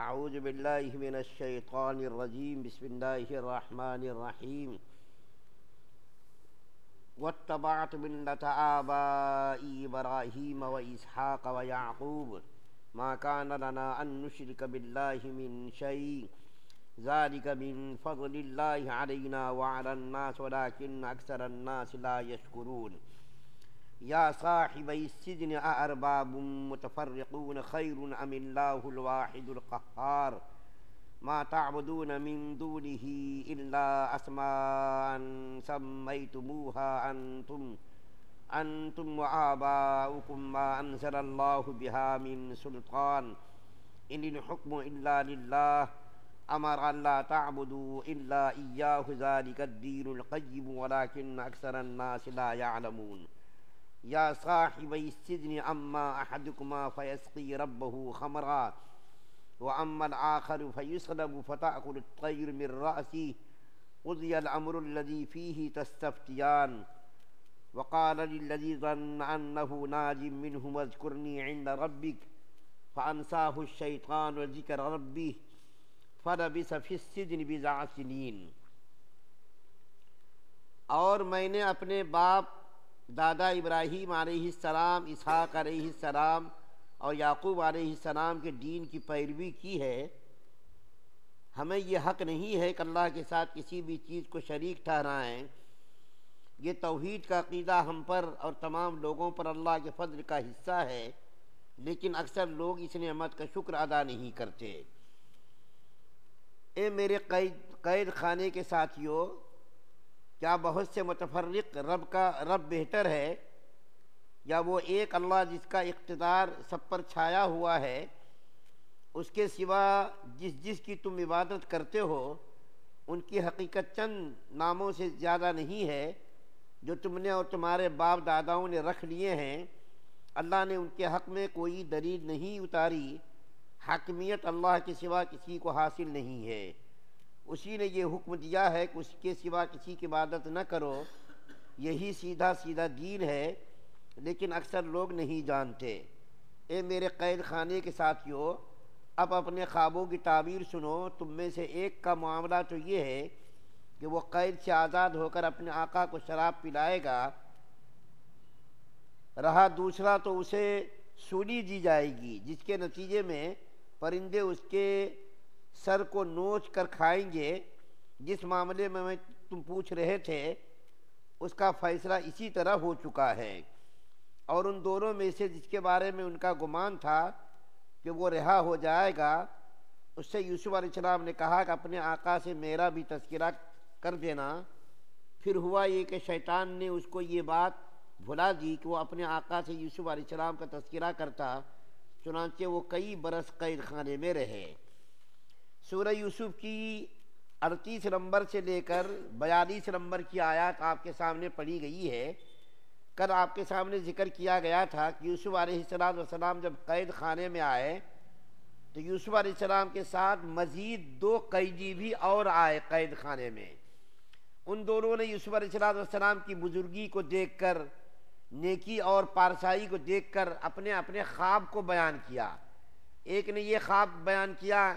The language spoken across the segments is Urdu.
اعوذ باللہ من الشیطان الرجیم بسم اللہ الرحمن الرحیم واتبعت ملة آبائی ابراہیم واسحاق ویعقوب ما کان لنا ان نشرک باللہ من شیء ذلک من فضل اللہ علینا وعلی الناس ولکن اکثر الناس لا یشکرون یا صاحبی السجن اارباب متفرقون خیر ام اللہ الواحد القہار ما تعبدون من دونه الا اسماء سمیتموها انتم وآباؤکم ما انزل اللہ بها من سلطان ان الحکم الا للہ امر الا تعبدوا الا ایاہ ذلک الدین القیم ولکن اکثر الناس لا یعلمون یا صاحبی السجن اما احدکما فیسقی ربہ خمرا واما الآخر فیصلب فتأکل الطیر من رأسه قضی الامر الذی فیہ تستفتیان وقال للذی ظن انہ ناج منہ اذکرنی عند ربک فانساہ الشیطان ذکر ربہ فلبث فی السجن بضع سنین۔ اور میں نے اپنے باپ دادا ابراہیم علیہ السلام، اسحاق علیہ السلام اور یعقوب علیہ السلام کے دین کی پیروی کی ہے۔ ہمیں یہ حق نہیں ہے کہ اللہ کے ساتھ کسی بھی چیز کو شریک ٹھہرائیں۔ یہ توحید کا عقیدہ ہم پر اور تمام لوگوں پر اللہ کے فضل کا حصہ ہے، لیکن اکثر لوگ اس نعمت کا شکر ادا نہیں کرتے۔ اے میرے قید خانے کے ساتھیوں، کیا بہت سے متفرق رب بہتر ہے یا وہ ایک اللہ جس کا اقتدار سب پر چھایا ہوا ہے؟ اس کے سوا جس کی تم عبادت کرتے ہو ان کی حقیقت چند ناموں سے زیادہ نہیں ہے جو تم نے اور تمہارے باپ داداؤں نے رکھ لیے ہیں۔ اللہ نے ان کے حق میں کوئی دلیل نہیں اتاری۔ حاکمیت اللہ کے سوا کسی کو حاصل نہیں ہے۔ اسی نے یہ حکم دیا ہے کہ اس کے سوا کسی کی عبادت نہ کرو، یہی سیدھا دین ہے، لیکن اکثر لوگ نہیں جانتے۔ اے میرے قید خانے کے ساتھیوں، اب اپنے خوابوں کی تعبیر سنو۔ تم میں سے ایک کا معاملہ تو یہ ہے کہ وہ قید سے آزاد ہو کر اپنے آقا کو شراب پلائے گا، رہا دوسرا تو اسے سولی دی جائے گی جس کے نتیجے میں پرندے اس کے سر کو نوچ کر کھائیں گے۔ جس معاملے میں تم پوچھ رہے تھے اس کا فیصلہ اسی طرح ہو چکا ہے، اور ان دونوں میں سے جس کے بارے میں ان کا گمان تھا کہ وہ رہا ہو جائے گا، اس سے یوسف علیہ السلام نے کہا کہ اپنے آقا سے میرا بھی تذکرہ کر دینا۔ پھر ہوا یہ کہ شیطان نے اس کو یہ بات بھلا دی کہ وہ اپنے آقا سے یوسف علیہ السلام کا تذکرہ کرتا، چنانچہ وہ کئی برس قید خانے میں رہے۔ سورہ یوسف کی 38 نمبر سے لے کر 42 نمبر کی آیات آپ کے سامنے پڑھی گئی ہے۔ کل آپ کے سامنے ذکر کیا گیا تھا کہ یوسف علیہ السلام جب قید خانے میں آئے تو یوسف علیہ السلام کے ساتھ مزید 2 قیدی بھی اور آئے قید خانے میں۔ ان دونوں نے یوسف علیہ السلام کی بزرگی کو دیکھ کر، نیکی اور پارسائی کو دیکھ کر اپنے اپنے خواب کو بیان کیا۔ ایک نے یہ خواب بیان کیا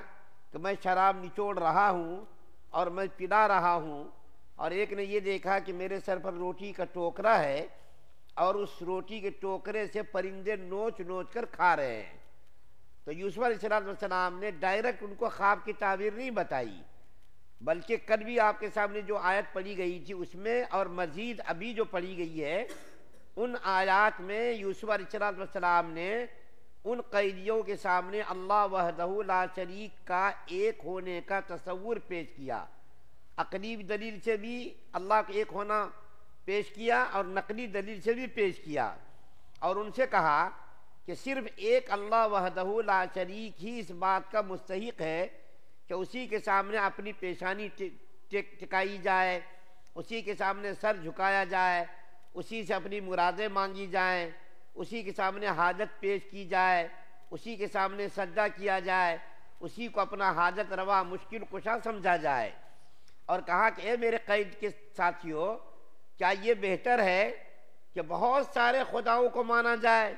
کہ میں شراب نچوڑ رہا ہوں اور میں پلا رہا ہوں، اور ایک نے یہ دیکھا کہ میرے سر پر روٹی کا ٹوکرا ہے اور اس روٹی کے ٹوکرے سے پرندے نوچ نوچ کر کھا رہے ہیں۔ تو یوسف علیہ السلام نے ڈائریکٹ ان کو خواب کی تعبیر نہیں بتائی، بلکہ کل بھی آپ کے سامنے جو آیت پڑھی گئی تھی اس میں اور مزید ابھی جو پڑھی گئی ہے ان آیات میں یوسف علیہ السلام نے ان قیدیوں کے سامنے اللہ وحدہ لا شریک کا ایک ہونے کا تصور پیش کیا۔ عقلی دلیل سے بھی اللہ کا ایک ہونا پیش کیا اور نقلی دلیل سے بھی پیش کیا، اور ان سے کہا کہ صرف ایک اللہ وحدہ لا شریک ہی اس بات کا مستحق ہے کہ اسی کے سامنے اپنی پیشانی ٹکائی جائے، اسی کے سامنے سر جھکایا جائے، اسی سے اپنی مرادیں مانگی جائیں، اسی کے سامنے حاجت پیش کی جائے، اسی کے سامنے سجدہ کیا جائے، اسی کو اپنا حاجت روا مشکل کشا سمجھا جائے۔ اور کہا کہ اے میرے قید کے ساتھیوں، کیا یہ بہتر ہے کہ بہت سارے خداؤں کو مانا جائے،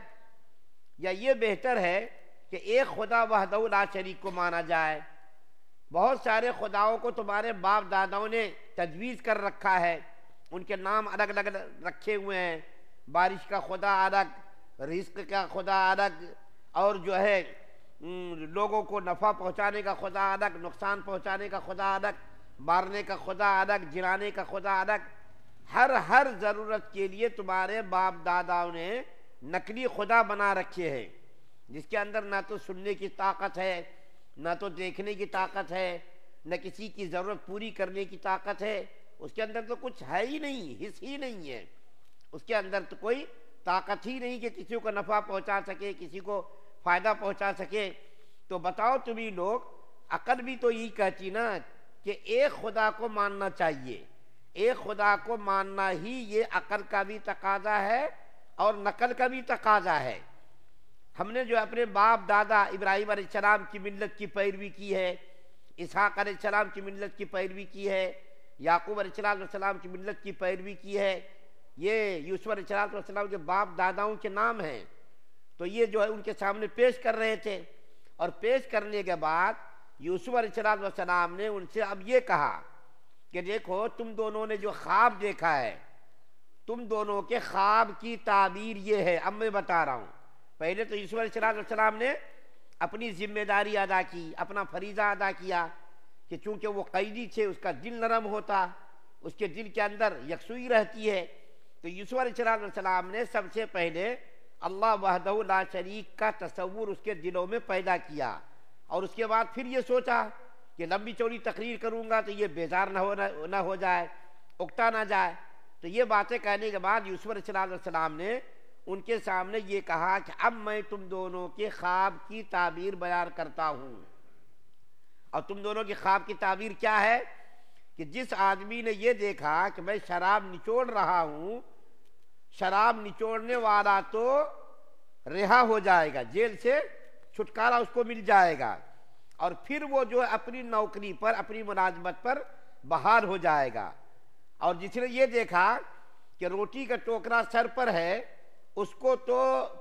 یا یہ بہتر ہے کہ ایک خدا وحدہ لا شریک کو مانا جائے. بہت سارے خداؤں کو تمہارے باپ داداؤں نے تجویز کر رکھا ہے، ان کے نام الگ الگ رکھے ہوئے ہیں. بارش کا خدا الگ، رزق کا خدا الگ، اور جو ہے لوگوں کو نفع پہنچانے کا خدا الگ، نقصان پہنچانے کا خدا الگ، مارنے کا خدا الگ، جلانے کا خدا الگ. ہر ضرورت کے لیے تمہارے باپ داداؤں نے نقلی خدا بنا رکھے ہیں، جس کے اندر نہ تو سننے کی طاقت ہے، نہ تو دیکھنے کی طاقت ہے، نہ کسی کی ضرورت پوری کرنے کی طاقت ہے. اس کے اندر تو کچھ ہے ہی نہیں، حص ہی نہیں ہے. اس کے اندر تو کوئی طاقت ہی نہیں کہ کسی کو نفع پہنچا سکے، کسی کو فائدہ پہنچا سکے. تو بتاؤ تمہیں لوگ، عقل بھی تو یہی کہتی نا کہ ایک خدا کو ماننا چاہیے. ایک خدا کو ماننا ہی یہ عقل کا بھی تقاضا ہے اور نقل کا بھی تقاضا ہے. ہم نے جو اپنے باپ دادا ابراہیم علیہ السلام کی ملت کی پیروی کی ہے، اسحاق علیہ السلام کی ملت کی پیروی کی ہے، یعقوب علیہ السلام کی ملت کی پیروی کی ہے، یہ یوسف علیہ السلام کے باپ داداؤں کے نام ہیں. تو یہ جو ہے ان کے سامنے پیش کر رہے تھے، اور پیش کرنے کے بعد یوسف علیہ السلام نے ان سے اب یہ کہا کہ دیکھو تم دونوں نے جو خواب دیکھا ہے، تم دونوں کے خواب کی تعبیر یہ ہے. اب میں بتا رہا ہوں. پہلے تو یوسف علیہ السلام نے اپنی ذمہ داری ادا کی، اپنا فریضہ ادا کیا کہ چونکہ وہ قیدی تھے، اس کا دل نرم ہوتا، اس کے دل کے اندر یکسوئی رہتی ہے. تو یوسف علیہ السلام نے سب سے پہلے اللہ وحدہ لا شریک کا تصور اس کے دلوں میں پیدا کیا، اور اس کے بعد پھر یہ سوچا کہ لمبی چوڑی تقریر کروں گا تو یہ بیزار نہ ہو جائے، اکتا نہ جائے. تو یہ باتیں کہنے کے بعد یوسف علیہ السلام نے ان کے سامنے یہ کہا کہ اب میں تم دونوں کے خواب کی تعبیر بیان کرتا ہوں. اور تم دونوں کی خواب کی تعبیر کیا ہے کہ جس آدمی نے یہ دیکھا کہ میں شراب نچوڑ رہا ہوں، شراب نچوڑنے والا تو رہا ہو جائے گا، جیل سے چھٹکارا اس کو مل جائے گا، اور پھر وہ جو اپنی نوکری پر، اپنی ملازمت پر بحال ہو جائے گا. اور جس نے یہ دیکھا کہ روٹی کا ٹوکرا سر پر ہے، اس کو تو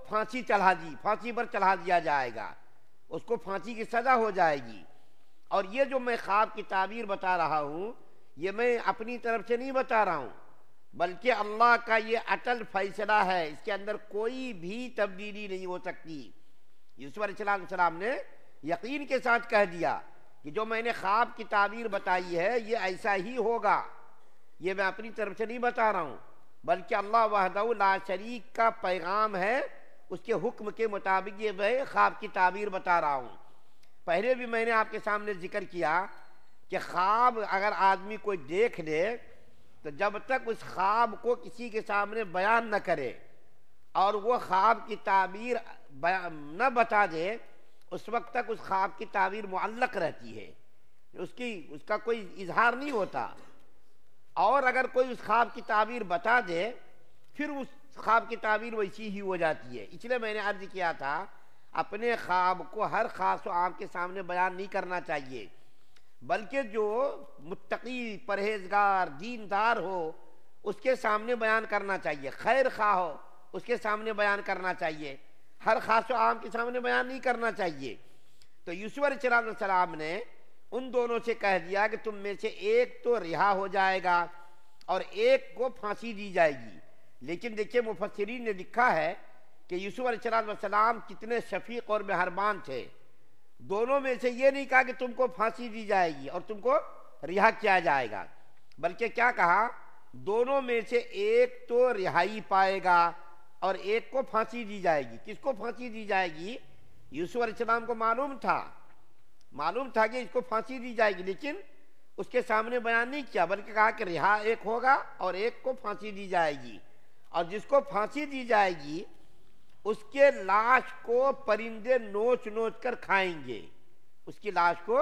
پھانسی پر چڑھا دیا جائے گا، اس کو پھانسی کی سزا ہو جائے گی. اور یہ جو میں خواب کی تعبیر بتا رہا ہوں، یہ میں اپنی طرف سے نہیں بتا رہا ہوں، بلکہ اللہ کا یہ اٹل فیصلہ ہے، اس کے اندر کوئی بھی تبدیلی نہیں ہو سکتی. یوسف علیہ السلام نے یقین کے ساتھ کہہ دیا کہ جو میں نے خواب کی تعبیر بتائی ہے یہ ایسا ہی ہوگا. یہ میں اپنی طرف سے نہیں بتا رہا ہوں، بلکہ اللہ وحدہ لا شریک کا پیغام ہے، اس کے حکم کے مطابق یہ میں خواب کی تعبیر بتا رہا ہوں. پہلے بھی میں نے آپ کے سامنے ذکر کیا کہ خواب اگر آدمی کوئی دیکھ لے تو جب تک اس خواب کو کسی کے سامنے بیان نہ کرے اور وہ خواب کی تعبیر نہ بتا دے، اس وقت تک اس خواب کی تعبیر معلق رہتی ہے، اس کا کوئی اظہار نہیں ہوتا. اور اگر کوئی اس خواب کی تعبیر بتا دے پھر اس خواب کی تعبیر ویسی ہی ہو جاتی ہے. اس لیے میں نے عرض کیا تھا اپنے خواب کو ہر خاص و عام کے سامنے بیان نہیں کرنا چاہیے، بلکہ جو متقی، پرہیزگار، دیندار ہو اس کے سامنے بیان کرنا چاہیے، خیر خواہ ہو اس کے سامنے بیان کرنا چاہیے، ہر خاص و عام کے سامنے بیان نہیں کرنا چاہیے. تو یوسف علیہ السلام نے ان دونوں سے کہہ دیا کہ تم میں سے ایک تو رہا ہو جائے گا اور ایک کو پھانسی دی جائے گی. لیکن دیکھیے مفسرین نے لکھا ہے کہ یوسف علیہ السلام کتنے شفیق اور مہربان تھے. دونوں میں سے یہ نہیں کہا کہ تم کو پھانسی دی جائے گی اور تم کو رہا کیا جائے گا، بلکہ کیا کہا، دونوں میں سے ایک تو رہائی پائے گا اور ایک کو پھانسی دی جائے گی. کس کو پھانسی دی جائے گی؟ یوسف علیہ السلام کو معلوم تھا کہ اس کو پھانسی دی جائے گی، لیکن اس کے سامنے بیان نہیں کیا، بلکہ کہا کہ رہا ایک ہوگا اور ایک کو پھانسی دی جائے گی. اور جس کو پھانسی دی جائے گی اس کے لاش کو پرندے نوچ نوچ کر کھائیں گے، اس کی لاش کو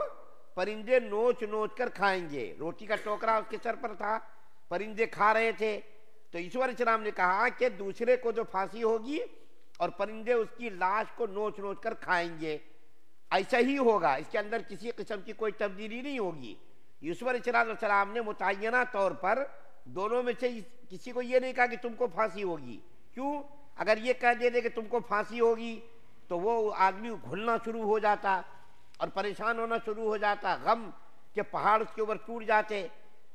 پرندے نوچ نوچ کر کھائیں گے. روٹی کا ٹوکرا اس کے سر پر تھا، پرندے کھا رہے تھے. تو یوسف علیہ السلام نے کہا کہ دوسرے کو جو پھانسی ہوگی اور پرندے اس کی لاش کو نوچ نوچ کر کھائیں گے، ایسا ہی ہوگا، اس کے اندر کسی قسم کی کوئی تبدیلی نہیں ہوگی. یوسف علیہ السلام نے متعینہ طور پر دونوں میں سے کسی کو یہ نہیں کہا کہ تم کو پھانسی ہوگی. کیوں؟ اگر یہ کہہ دے کہ تم کو پھانسی ہوگی تو وہ آدمی گھلنا شروع ہو جاتا اور پریشان ہونا شروع ہو جاتا، غم کے پہاڑ اس کے اوپر ٹوٹ جاتے۔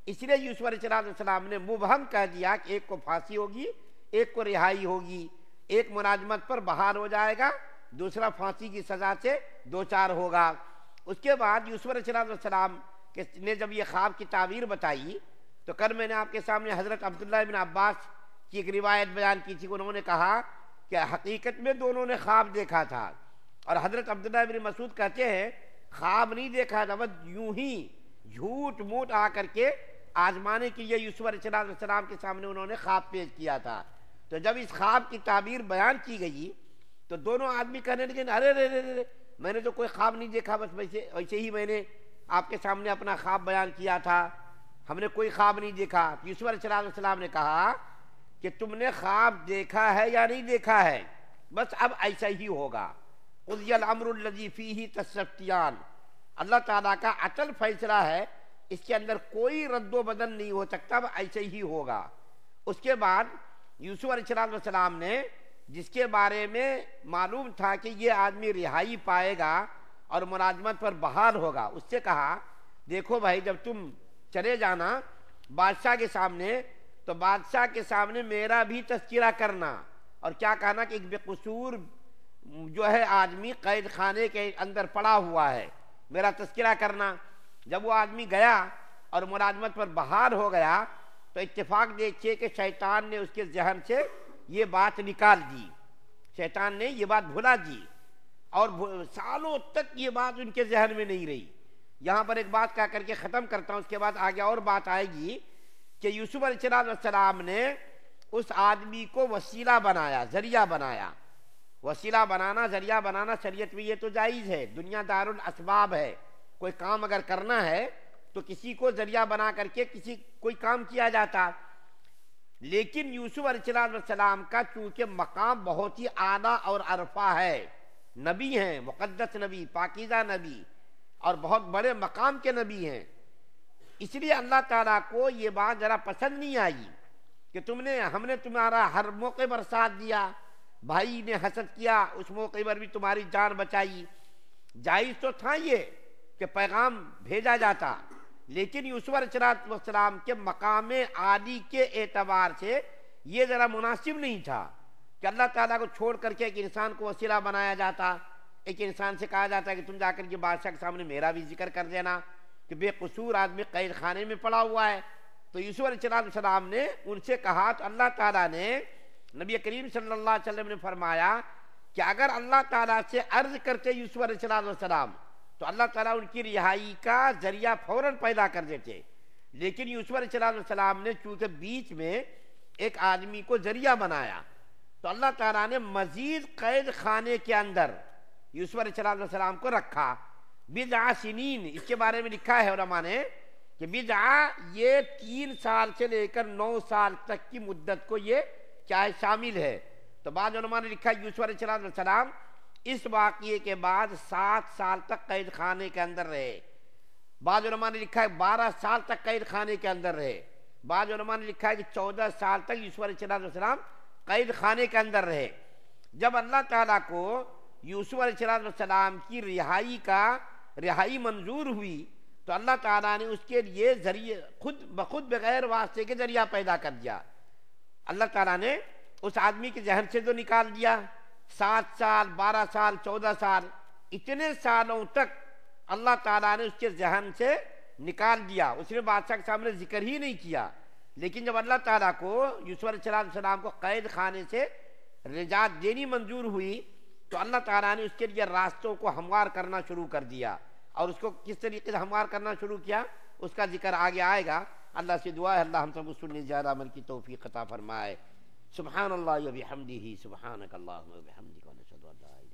اس لیے یوسف علیہ السلام نے مبہم کہہ دیا کہ ایک کو پھانسی ہوگی، ایک کو رہائی ہوگی، ایک ملازمت پر بحال ہو جائے گا، دوسرا پھانسی کی سزا سے دوچار ہوگا۔ اس کے بعد یوسف علیہ السلام نے جب یہ خواب کی تعبیر بتائی تو کل میں نے آپ کے سامنے حضرت عبداللہ بن عباس کی ایک روایت بیان کی تھی، انہوں نے کہا کہ حقیقت میں دونوں نے خواب دیکھا تھا، اور حضرت عبداللہ بن مسعود کہتے ہیں خواب نہیں دیکھا تھا، بس یوں ہی جھوٹ موٹ آ کر کے آزمانے کے لیے یوسف علیہ السلام کے سامنے انہوں نے خواب پیش کیا تھا۔ تو جب اس خواب کی تعبیر بیان کی گئی تو دونوں آدمی کہنے لگے ارے رے رے رے میں نے تو کوئی خواب نہیں دیکھا، بس ویسے ہی میں نے آپ کے سامنے اپنا خواب بیان کیا تھا، ہم نے کوئی خواب نہیں دیکھا۔ یوسف علیہ السلام نے کہا کہ تم نے خواب دیکھا ہے یا نہیں دیکھا ہے، بس اب ایسا ہی ہوگا۔ قضی الامر الذی فیہ تستفتیان، اللہ تعالیٰ کا اٹل فیصلہ ہے، اس کے اندر کوئی رد و بدل نہیں ہو سکتا، اب ایسے ہی ہوگا۔ اس کے بعد یوسف علیہ السلام نے جس کے بارے میں معلوم تھا کہ یہ آدمی رہائی پائے گا اور ملازمت پر بحال ہوگا، اس سے کہا دیکھو بھائی جب تم چلے جانا بادشاہ کے سامنے تو بادشاہ کے سامنے میرا بھی تذکرہ کرنا، اور کیا کہنا کہ ایک بے قصور جو ہے آدمی قید خانے کے اندر پڑا ہوا ہے، میرا تذکرہ کرنا۔ جب وہ آدمی گیا اور ملازمت پر بحال ہو گیا تو اتفاق دیکھیے کہ شیطان نے اس کے ذہن سے یہ بات نکال دی، شیطان نے یہ بات بھلا دی، اور سالوں تک یہ بات ان کے ذہن میں نہیں رہی۔ یہاں پر ایک بات کہہ کر کے ختم کرتا ہوں، اس کے بعد آگے اور بات آئے گی کہ یوسف علیہ السلام نے اس آدمی کو وسیلہ بنایا، ذریعہ بنایا۔ وسیلہ بنانا، ذریعہ بنانا شریعت میں یہ تو جائز ہے، دنیا دار الاسباب ہے، کوئی کام اگر کرنا ہے تو کسی کو ذریعہ بنا کر کے کوئی کام کیا جاتا۔ لیکن یوسف علیہ السلام کا چونکہ مقام بہت ہی اعلیٰ اور عرفہ ہے، نبی ہیں، مقدس نبی، پاکیزہ نبی، اور بہت بڑے مقام کے نبی ہیں، اس لیے اللہ تعالیٰ کو یہ بات ذرا پسند نہیں آئی کہ ہم نے تمہارا ہر موقع پر ساتھ دیا، بھائی نے حسد کیا اس موقع پر بھی تمہاری جان بچائی۔ جائز تو تھا یہ کہ پیغام بھیجا جاتا، لیکن یوسف علیہ السلام کے مقام عالی کے اعتبار سے یہ ذرا مناسب نہیں تھا کہ اللہ تعالیٰ کو چھوڑ کر کے ایک انسان کو وسیلہ بنایا جاتا، ایک انسان سے کہا جاتا ہے کہ تم جا کر کے بادشاہ کے سامنے میرا بھی ذکر کر دینا کہ بے قصور آدمی قید خانے میں پڑا ہوا ہے۔ تو یوسف علیہ السلام نے ان سے کہا تو اللہ تعالیٰ نے، نبی کریم صلی اللہ علیہ وسلم نے فرمایا کہ اگر اللہ تعالیٰ سے عرض کرتے یوسف علیہ السلام تو اللہ تعالیٰ ان کی رہائی کا ذریعہ فوراً پیدا کر دیتے، لیکن یوسف علیہ السلام نے چونکہ بیچ میں ایک آدمی کو ذریعہ بنایا تو اللہ تعالیٰ نے مزید قید خانے کے اندر یوسف علیہ السلام کو رکھا۔ بضع سنین، اس کے بارے میں لکھا ہے علماء نے کہ بضع یہ 3 سال سے لے کر 9 سال تک کی مدت کو یہ کیا شامل ہے۔ تو بعض علماء نے لکھا یوسف علیہ السلام اس واقعے کے بعد 7 سال تک قید خانے کے اندر رہے، بعض علماء نے لکھا ہے 12 سال تک قید خانے کے اندر رہے، بعض علماء نے لکھا ہے کہ 14 سال تک یوسف علیہ السلام قید خانے کے اندر رہے۔ جب اللہ تعالیٰ کو یوسف علیہ السلام کی رہائی منظور ہوئی تو اللہ تعالیٰ نے اس کے لیے ذریعے خود بخود بغیر واسطے کے ذریعہ پیدا کر دیا۔ اللہ تعالیٰ نے اس آدمی کے ذہن سے تو نکال دیا، 7 سال 12 سال 14 سال اتنے سالوں تک اللہ تعالیٰ نے اس کے ذہن سے نکال دیا، اس نے بادشاہ کے سامنے ذکر ہی نہیں کیا۔ لیکن جب اللہ تعالیٰ کو یوسف علیہ السلام کو قید خانے سے نجات دینی منظور ہوئی تو اللہ تعالیٰ نے اس کے لیے راستوں کو ہموار کرنا شروع کر دیا، اور اس کو کس طریقے سے ہموار کرنا شروع کیا اس کا ذکر آگے آئے گا۔ اللہ سے دعا ہے اللہ ہم سب کو سننے زیادہ عمل کی توفیق عطا فرمائے۔ سبحان اللہ و بحمدہ، سبحانک اللہم و بحمدک، ونشہد ان لا الہ الا انت